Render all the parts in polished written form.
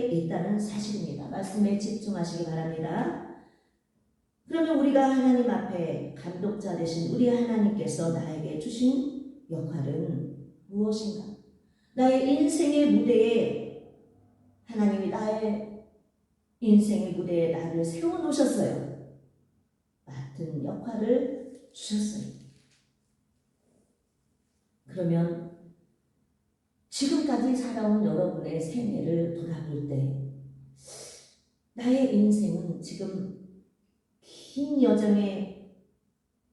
속에 있다는 사실입니다. 말씀에 집중하시기 바랍니다. 그러면 우리가 하나님 앞에 감독자 되신 우리 하나님께서 나에게 주신 역할은 무엇인가? 나의 인생의 무대에 하나님이 나의 인생의 무대에 나를 세워놓으셨어요. 맡은 역할을 주셨어요. 그러면 지금까지 살아온 여러분의 생애를 돌아볼 때 나의 인생은 지금 긴 여정의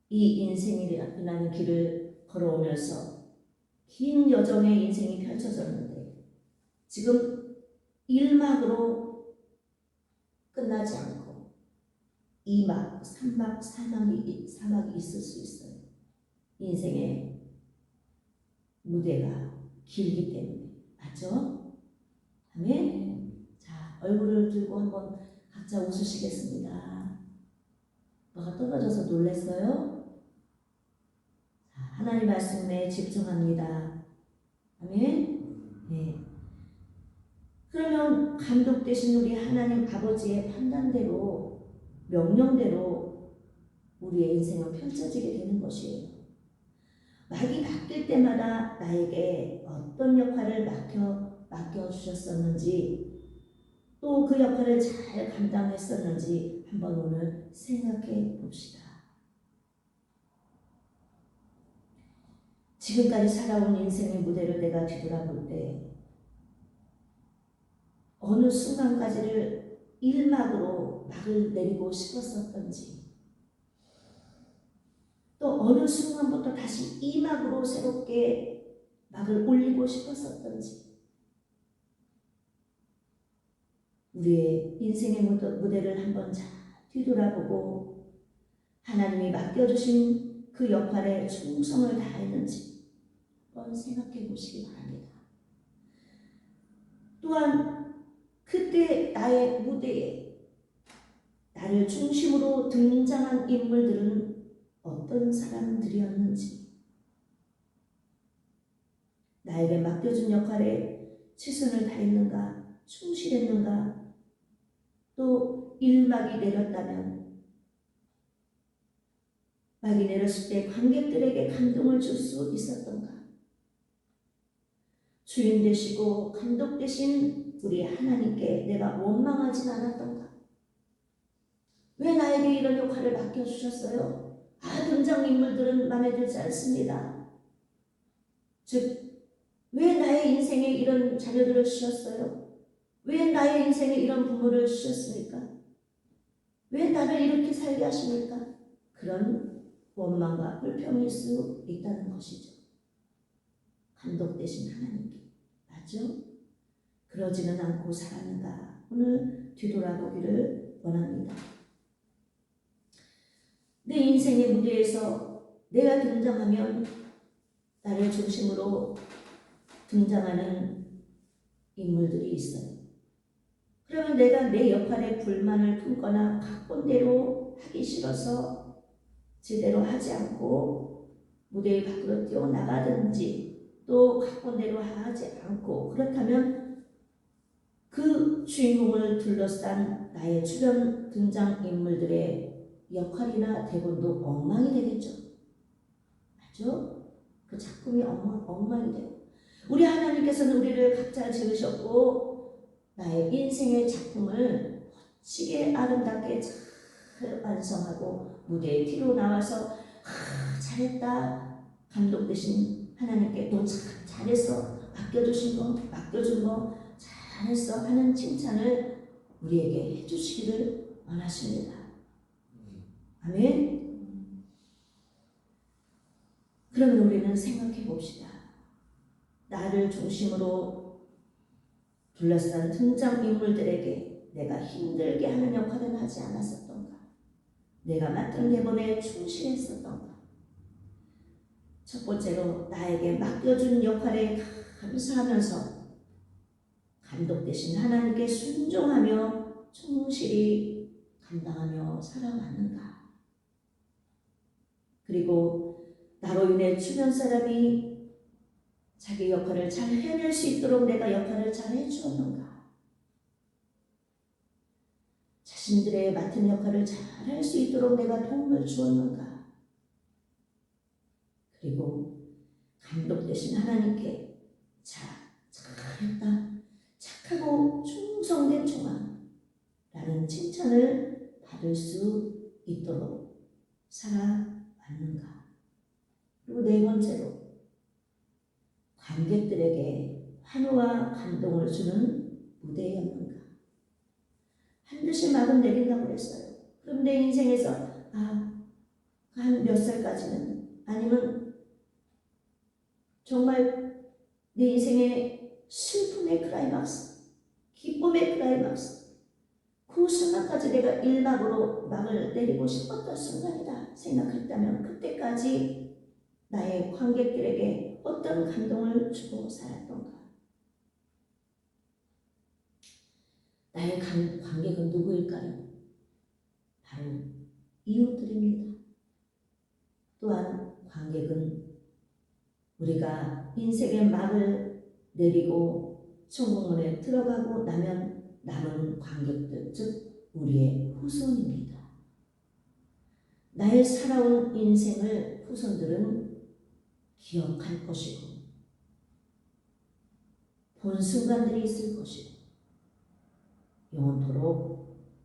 이 인생이라는 길을 걸어오면서 긴 여정의 인생이 펼쳐졌는데 지금 1막으로 끝나지 않고 2막, 3막, 4막이 있을 수 있어요. 인생의 무대가 길기 때문에. 맞죠? 아멘? 자, 얼굴을 들고 한번 각자 웃으시겠습니다. 뭐가 떨어져서 놀랐어요? 자, 하나님 말씀에 집중합니다. 아멘? 네. 그러면 감독 되신 우리 하나님 아버지의 판단대로, 명령대로 우리의 인생은 펼쳐지게 되는 것이에요. 막이 바뀔 때마다 나에게 어떤 역할을 맡겨주셨었는지 또 그 역할을 잘 감당했었는지 한번 오늘 생각해 봅시다. 지금까지 살아온 인생의 무대를 내가 뒤돌아볼 때 어느 순간까지를 1막으로 막을 내리고 싶었었던지 또 어느 순간부터 다시 2막으로 새롭게 막을 올리고 싶었었던지 우리의 인생의 무대를 한번 잘 뒤돌아보고 하나님이 맡겨주신 그 역할에 충성을 다했는지 한번 생각해 보시기 바랍니다. 또한 그때 나의 무대에 나를 중심으로 등장한 인물들은 어떤 사람들이었는지 나에게 맡겨준 역할에 최선을 다했는가 충실했는가 또 1막이 내렸다면 막이 내렸을 때 관객들에게 감동을 줄 수 있었던가 주인 되시고 감독 되신 우리 하나님께 내가 원망하진 않았던가 왜 나에게 이런 역할을 맡겨주셨어요? 등장인물들은 마음에 들지 않습니다. 즉 왜 나의 인생에 이런 자녀들을 주셨어요? 왜 나의 인생에 이런 부모를 주셨습니까? 왜 나를 이렇게 살게 하십니까? 그런 원망과 불평일 수 있다는 것이죠. 감독 되신 하나님께. 맞죠? 그러지는 않고 살았는가? 오늘 뒤돌아보기를 원합니다. 내 인생의 무대에서 내가 등장하면 나를 중심으로 등장하는 인물들이 있어요. 그러면 내가 내 역할에 불만을 품거나 각본대로 하기 싫어서 제대로 하지 않고 무대 밖으로 뛰어나가든지 또 각본대로 하지 않고 그렇다면 그 주인공을 둘러싼 나의 주변 등장인물들의 역할이나 대본도 엉망이 되겠죠. 맞죠? 그 작품이 엉망이 돼요. 우리 하나님께서는 우리를 각자 지으셨고 나의 인생의 작품을 멋지게 아름답게 잘 완성하고 무대에 뒤로 나와서 잘했다 감독 되신 하나님께 또 잘했어 맡겨준 거 잘했어 하는 칭찬을 우리에게 해주시기를 원하십니다. 아멘. 그러면 우리는 생각해 봅시다. 나를 중심으로 둘러싼 등장인물들에게 내가 힘들게 하는 역할은 하지 않았었던가? 내가 맡은 대본에 충실했었던가? 첫 번째로 나에게 맡겨준 역할에 감사하면서 감독 되신 하나님께 순종하며 충실히 감당하며 살아왔는가? 그리고 나로 인해 주변 사람이 자기 역할을 잘 해낼 수 있도록 내가 역할을 잘 해주었는가? 자신들의 맡은 역할을 잘 할 수 있도록 내가 도움을 주었는가? 그리고 감독 되신 하나님께 잘했다, 착하고 충성된 종아 라는 칭찬을 받을 수 있도록 살아왔는가? 그리고 네 번째로 관객들에게 환호와 감동을 주는 무대였는가? 반드시 막은 내린다고 했어요. 그럼 내 인생에서 한 몇 살까지는, 아니면 정말 내 인생의 슬픔의 클라이막스, 기쁨의 클라이막스, 그 순간까지 내가 일막으로 막을 내리고 싶었던 순간이다 생각했다면 그때까지 나의 관객들에게 어떤 감동을 주고 살았던가? 나의 관객은 누구일까요? 바로 이웃들입니다. 또한 관객은 우리가 인생의 막을 내리고 천국문에 들어가고 나면 남은 관객들, 즉 우리의 후손입니다. 나의 살아온 인생을 후손들은 기억할 것이고 본 순간들이 있을 것이고 영원토록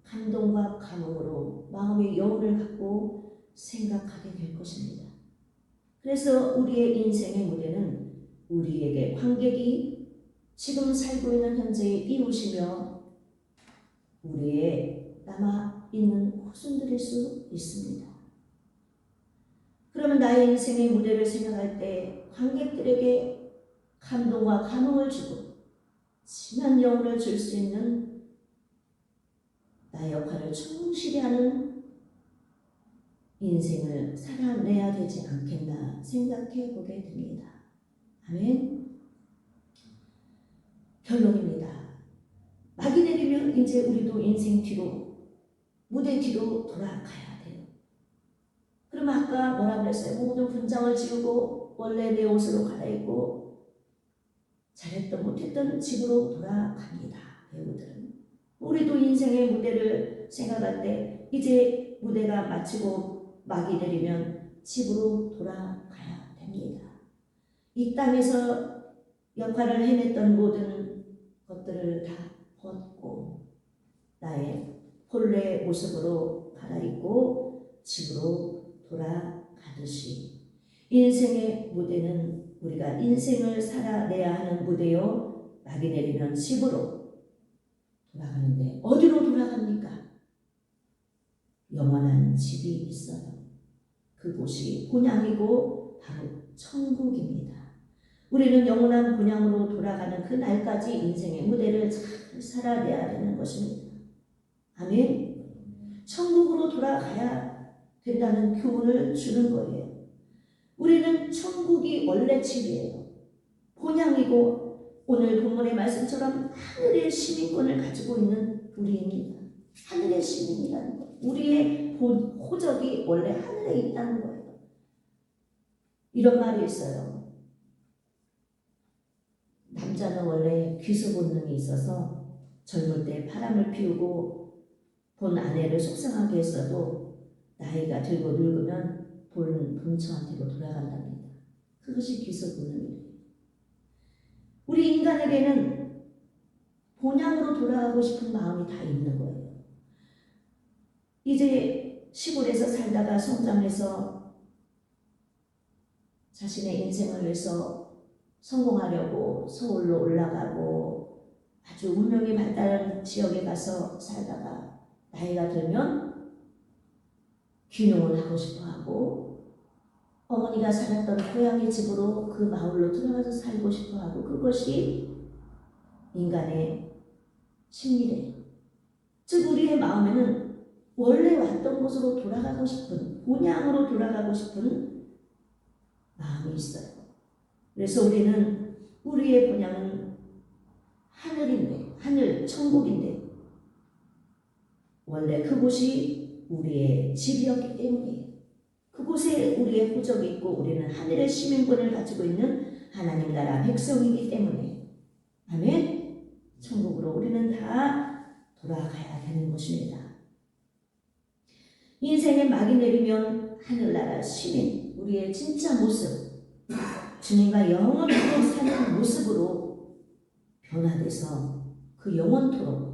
감동과 감흥으로 마음의 여운을 갖고 생각하게 될 것입니다. 그래서 우리의 인생의 무대는 우리에게 관객이 지금 살고 있는 현재의 이웃이며 우리의 남아있는 후손들일 수 있습니다. 그러면 나의 인생의 무대를 생각할 때 관객들에게 감동과 감흥을 주고 진한 영혼을 줄 수 있는 나의 역할을 충실히 하는 인생을 살아내야 되지 않겠나 생각해 보게 됩니다. 아멘. 결론입니다. 막이 내리면 이제 우리도 인생 뒤로, 무대 뒤로 돌아가야 돼요. 그럼 아까 뭐라 그랬어요? 모든 분장을 지우고 원래 내 옷으로 갈아입고 잘했던 못했던 집으로 돌아갑니다. 배우들은. 우리도 인생의 무대를 생각할 때 이제 무대가 마치고 막이 내리면 집으로 돌아가야 됩니다. 이 땅에서 역할을 해냈던 모든 것들을 다 벗고 나의 본래 모습으로 갈아입고 집으로 돌아가듯이 인생의 무대는 우리가 인생을 살아내야 하는 무대요, 막이 내리면 집으로 돌아가는데 어디로 돌아갑니까? 영원한 집이 있어요. 그곳이 본향이고 바로 천국입니다. 우리는 영원한 본향으로 돌아가는 그 날까지 인생의 무대를 잘 살아내야 되는 것입니다. 아멘. 천국으로 돌아가야 된다는 교훈을 주는 거예요. 우리는 천국이 원래 집이에요. 본향이고 오늘 본문의 말씀처럼 하늘의 시민권을 가지고 있는 우리입니다. 하늘의 시민이라는 것. 우리의 호적이 원래 하늘에 있다는 거예요. 이런 말이 있어요. 남자는 원래 귀소 본능이 있어서 젊을 때 바람을 피우고 본 아내를 속상하게 했어도 나이가 들고 늙으면 본처한테로 돌아간답니다. 그것이 귀소 본능이에요. 우리 인간에게는 본향으로 돌아가고 싶은 마음이 다 있는 거예요. 이제 시골에서 살다가 성장해서 자신의 인생을 위해서 성공하려고 서울로 올라가고 아주 문명이 발달한 지역에 가서 살다가 나이가 들면 귀농을 하고 싶어하고 어머니가 살았던 고향의 집으로 그 마을로 들어가서 살고 싶어하고 그것이 인간의 심리래요. 즉 우리의 마음에는 원래 왔던 곳으로 돌아가고 싶은, 본향으로 돌아가고 싶은 마음이 있어요. 그래서 우리는 우리의 본향은 하늘인데, 하늘, 천국인데 원래 그곳이 우리의 집이었기 때문이에요. 그곳에 우리의 호적이 있고 우리는 하늘의 시민권을 가지고 있는 하나님 나라 백성이기 때문에 아멘. 천국으로 우리는 다 돌아가야 되는 것입니다. 인생의 막이 내리면 하늘나라 시민, 우리의 진짜 모습, 주님과 영원토록 사는 모습으로 변화돼서 그 영원토록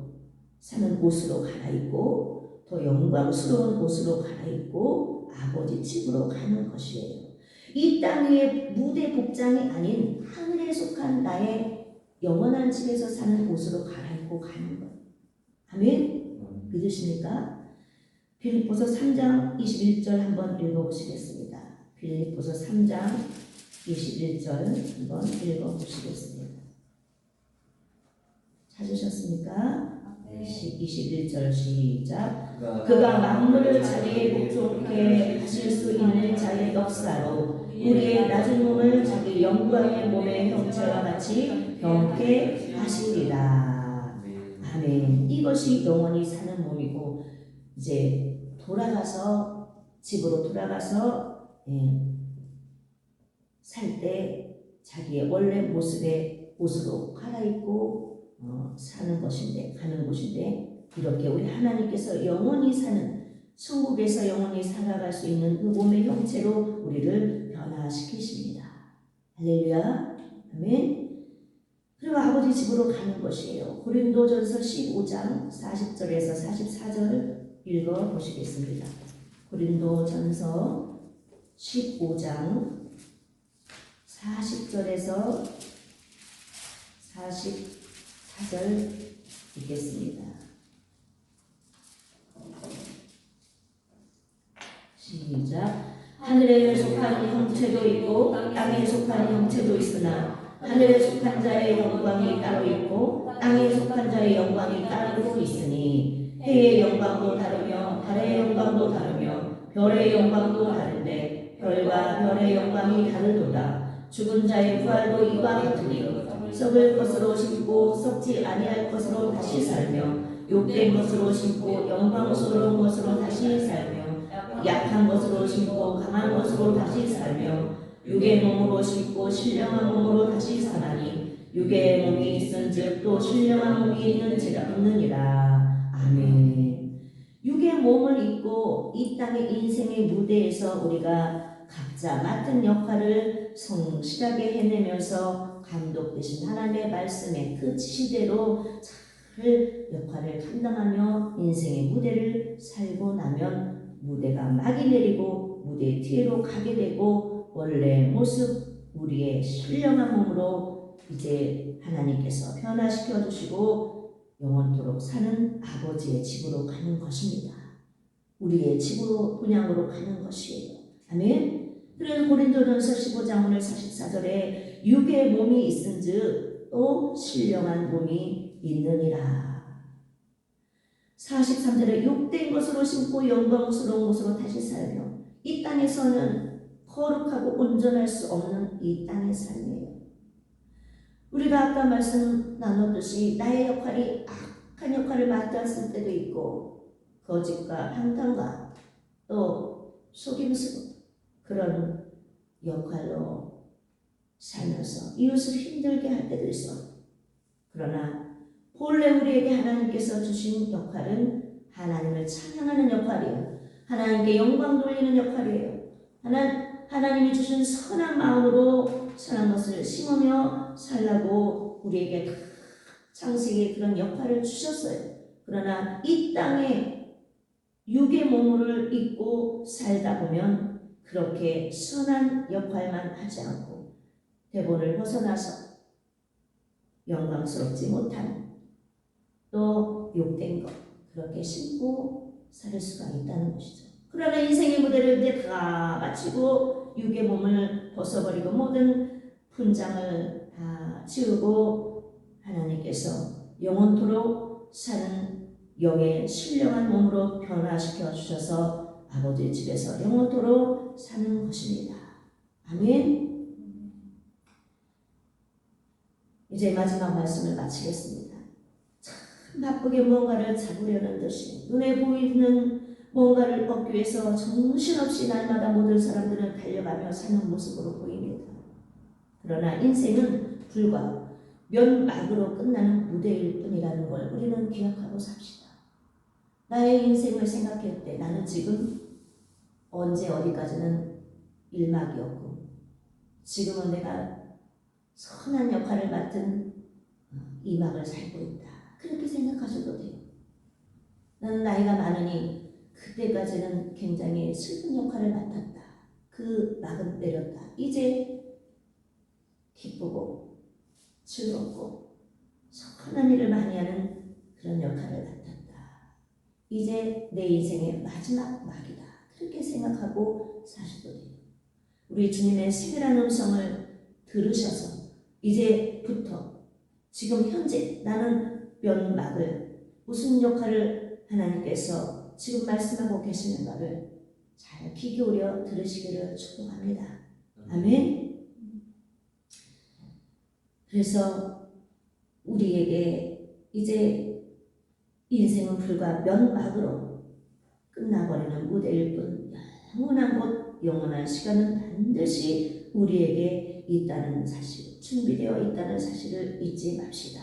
사는 옷으로 갈아입고 더 영광스러운 옷으로 갈아입고 아버지 집으로 가는 것이에요. 이 땅 위의 무대 복장이 아닌 하늘에 속한 나의 영원한 집에서 사는 옷으로 갈아입고 가는 것. 아멘? 믿으십니까? 빌립보서 3장 21절 한번 읽어보시겠습니다. 빌립보서 3장 21절 한번 읽어보시겠습니다. 찾으셨습니까? 네. 21절 시작. 그가 만물을 자기의 복종케 하실 수 있는 자의 역사로 우리의 낮은 몸을 자기 영광의 몸의 형체와 같이 병케 하시리라. 아멘. 이것이 영원히 사는 몸이고 이제 돌아가서 집으로 돌아가서 살 때 자기의 원래 모습의 옷으로 갈아입고 사는 것인데 가는 곳인데 이렇게 우리 하나님께서 영원히 사는 천국에서 영원히 살아갈 수 있는 그 몸의 형체로 우리를 변화시키십니다. 할렐루야. 아멘. 그리고 아버지 집으로 가는 것이에요. 고린도전서 15장 40절에서 44절 읽어보시겠습니다. 고린도전서 15장 40절에서 44절 읽겠습니다. 시작. 하늘에 속한 형체도 있고 땅에 속한 형체도 있으나 하늘에 속한 자의 영광이 따로 있고 땅에 속한 자의 영광이 따로 있으니 해의 영광도 다르며 달의 영광도 다르며 별의 영광도 다른데 별과 별의 영광이 다르도다. 죽은 자의 부활도 이와 같으니 썩을 것으로 심고 썩지 아니할 것으로 다시 살며 욕된 것으로 심고 영광스러운 것으로 다시 살며 약한 것으로 심고 강한 것으로 다시 살며 육의 몸으로 심고 신령한 몸으로 다시 사나니 육의 몸이 있은즉 또 신령한 몸이 있느니라. 아멘. 육의 몸을 입고 이 땅의 인생의 무대에서 우리가 각자 맡은 역할을 성실하게 해내면서 감독되신 하나님의 말씀의 그 지시대로 잘 역할을 감당하며 인생의 무대를 살고 나면 무대가 막이 내리고 무대 뒤로 가게 되고 원래 모습 우리의 신령한 몸으로 이제 하나님께서 변화시켜 주시고 영원토록 사는 아버지의 집으로 가는 것입니다. 우리의 집으로 본향으로 가는 것이에요. 아멘. 그래서 고린도전서 15장 오늘 44절에 육의 몸이 있은즉 또 신령한 몸이 있느니라. 43절에 욕된 것으로 심고 영광스러운 것으로 다시 살며 이 땅에서는 거룩하고 온전할 수 없는 이 땅의 삶이에요. 우리가 아까 말씀 나눴듯이 나의 역할이 악한 역할을 맡았을 때도 있고 거짓과 방탕과 또 속임수 그런 역할로 살면서 이웃을 힘들게 할 때도 있어. 그러나 본래 우리에게 하나님께서 주신 역할은 하나님을 찬양하는 역할이에요. 하나님께 영광 돌리는 역할이에요. 하나님이 주신 선한 마음으로 선한 것을 심으며 살라고 우리에게 창세기에 그런 역할을 주셨어요. 그러나 이 땅에 육의 몸을 입고 살다 보면 그렇게 선한 역할만 하지 않고 대본을 벗어나서 영광스럽지 못한 또 욕된 것 그렇게 심고 살 수가 있다는 것이죠. 그러나 인생의 무대를 이제 다 마치고 육의 몸을 벗어버리고 모든 분장을 다 지우고 하나님께서 영원토록 사는 영의 신령한 몸으로 변화시켜 주셔서 아버지의 집에서 영원토록 사는 것입니다. 아멘. 이제 마지막 말씀을 마치겠습니다. 참 바쁘게 뭔가를 잡으려는 듯이 눈에 보이는 뭔가를 얻기 위해서 정신없이 날마다 모든 사람들은 달려가며 사는 모습으로 보입니다. 그러나 인생은 불과 몇 막으로 끝나는 무대일 뿐이라는 걸 우리는 기억하고 삽시다. 나의 인생을 생각할 때 나는 지금 언제 어디까지는 일막이었고 지금은 내가 선한 역할을 맡은 이막을 살고 있다. 그렇게 생각하셔도 돼요. 나는 나이가 많으니 그때까지는 굉장히 슬픈 역할을 맡았다. 그 막은 때렸다. 이제 기쁘고 즐겁고 선한 일을 많이 하는 그런 역할을 맡았다. 이제 내 인생의 마지막 막이다. 그렇게 생각하고 사셔도 돼요. 우리 주님의 세밀한 음성을 들으셔서 이제부터 지금 현재 나는 몇 막을 무슨 역할을 하나님께서 지금 말씀하고 계시는가를 잘 귀 기울여 들으시기를 축복합니다. 아멘. 그래서 우리에게 이제 인생은 불과 몇 막으로 끝나버리는 무대일 뿐 영원한 곳, 영원한 시간은 반드시 우리에게 있다는 사실, 준비되어 있다는 사실을 잊지 맙시다.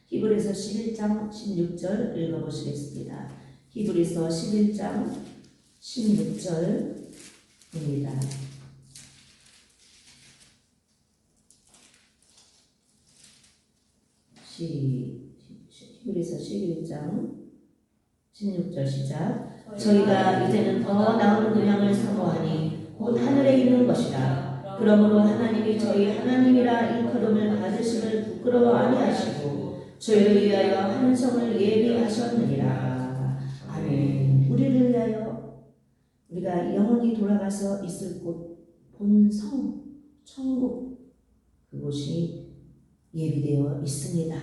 히브리서 11장 16절 읽어보시겠습니다. 히브리서 11장 16절입니다. 히브리서 11장 16절 시작. 저희가 이제는 더 나은 음양을 사모하니 곧 하늘에 있는 것이라. 그러므로 하나님이 저희 하나님이라 일컬음을 받으심을 부끄러워 아니하시고 저희를 위하여 한 성을 예비하셨느니라. 아멘. 우리를 위하여 우리가 영원히 돌아가서 있을 곳 본성 천국 그곳이 예비되어 있습니다.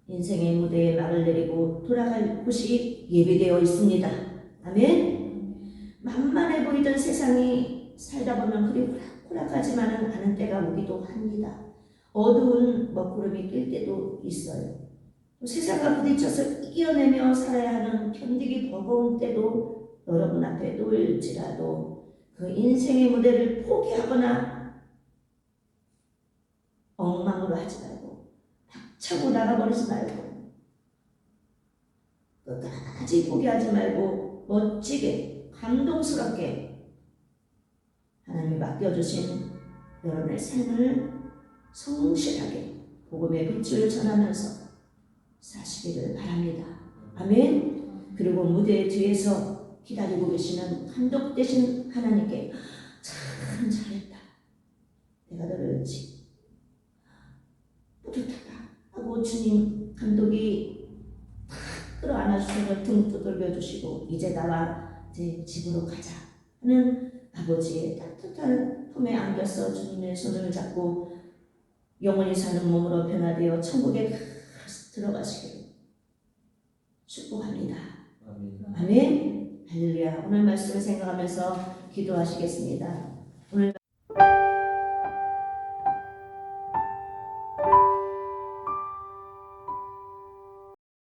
인생의 무대에 막을 내리고 돌아갈 곳이 예비되어 있습니다. 아멘. 만만해 보이던 세상이 살다 보면 그리 호락호락하지만은 않은 때가 오기도 합니다. 어두운 먹구름이 낄 때도 있어요. 또 세상과 부딪혀서 이겨내며 살아야 하는 견디기 버거운 때도 여러분 앞에 놓일지라도 그 인생의 무대를 포기하거나 엉망으로 하지 말고 차고 나가버리지 말고 끝까지 포기하지 말고 멋지게 감동스럽게 하나님이 맡겨주신 여러분의 삶을 성실하게 복음의 빛을 전하면서 사시기를 바랍니다. 아멘. 그리고 무대 뒤에서 기다리고 계시는 감독 되신 하나님께 참 잘했다. 내가 너를 뿌듯하다 하고 주님 감독이 탁 끌어안아주셔서 등 두들겨 주시고 이제 나와 이제 집으로 가자 하는 아버지의 따뜻한 품에 안겨서 주님의 손을 잡고 영원히 사는 몸으로 변화되어 천국에 들어가시기를 축복합니다. 아멘. 할렐루야. 오늘 말씀을 생각하면서 기도하시겠습니다. 오늘